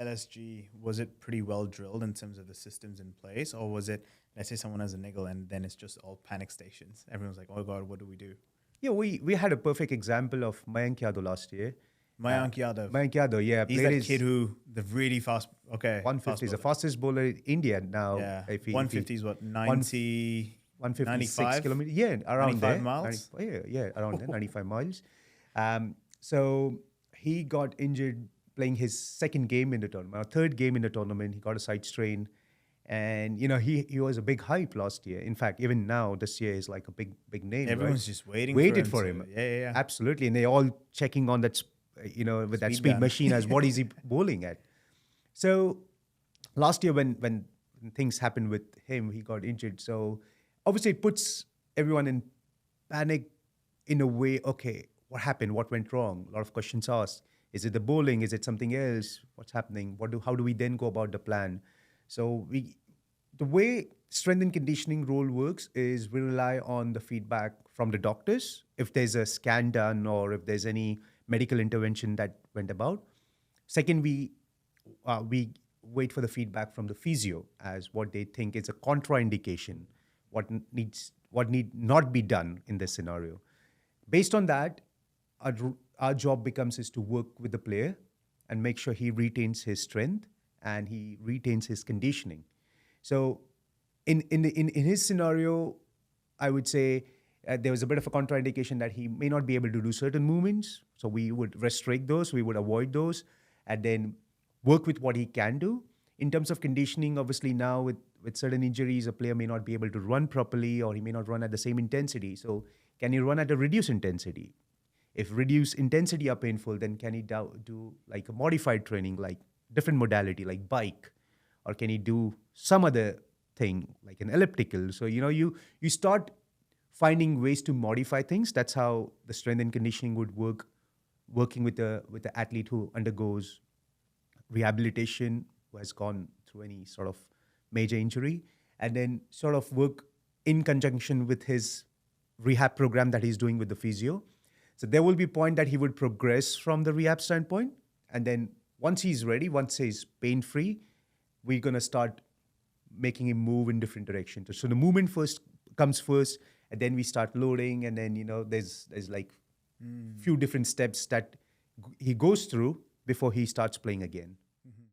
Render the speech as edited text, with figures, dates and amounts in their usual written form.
LSG, was it pretty well drilled in terms of the systems in place, or was it, let's say someone has a niggle and then it's just all panic stations? Everyone's like, oh God, what do we do? Yeah, we had a perfect example of Mayank Yadav last year. Mayank Yadav. Mayank Yadav, yeah, He's that kid who the really fast. Okay, 150 is the bowler. fastest bowler in India now. Yeah, If 150 is what, 90, 156 95? kilometers. Yeah, around 95 there. miles? Yeah, around there, 95 miles. So he got injured playing his second game in the tournament, or third game in the tournament. He got a side strain. And, he was a big hype last year. In fact, even now, this year is like a big name. Everyone's right? just waiting for him. Yeah. Absolutely. And they're all checking on that, with that speed gun. machine as what is he bowling at. So last year when things happened with him, he got injured. So obviously it puts everyone in panic in a way. Okay, what happened? What went wrong? A lot of questions asked. Is it the bowling? Is it something else? What's happening? How do we then go about the plan? So the way strength and conditioning role works is we rely on the feedback from the doctors. If there's a scan done or if there's any medical intervention that went about. Second, we wait for the feedback from the physio as what they think is a contraindication, what need not be done in this scenario. Based on that, our job becomes is to work with the player and make sure he retains his strength and he retains his conditioning. So in his scenario, I would say there was a bit of a contraindication that he may not be able to do certain movements. So we would restrict those, we would avoid those, and then work with what he can do. In terms of conditioning, obviously now with certain injuries, a player may not be able to run properly or he may not run at the same intensity. So can he run at a reduced intensity? If reduced intensity are painful, then can he do like a modified training, like different modality, like bike? Or can he do some other thing, like an elliptical? So, you start finding ways to modify things. That's how the strength and conditioning would work, working with the athlete who undergoes rehabilitation, who has gone through any sort of major injury, and then sort of work in conjunction with his rehab program that he's doing with the physio. So there will be a point that he would progress from the rehab standpoint. And then once he's ready, once he's pain-free, we're going to start making him move in different directions. So the movement comes first, and then we start loading. And then, there's like few different steps that he goes through before he starts playing again.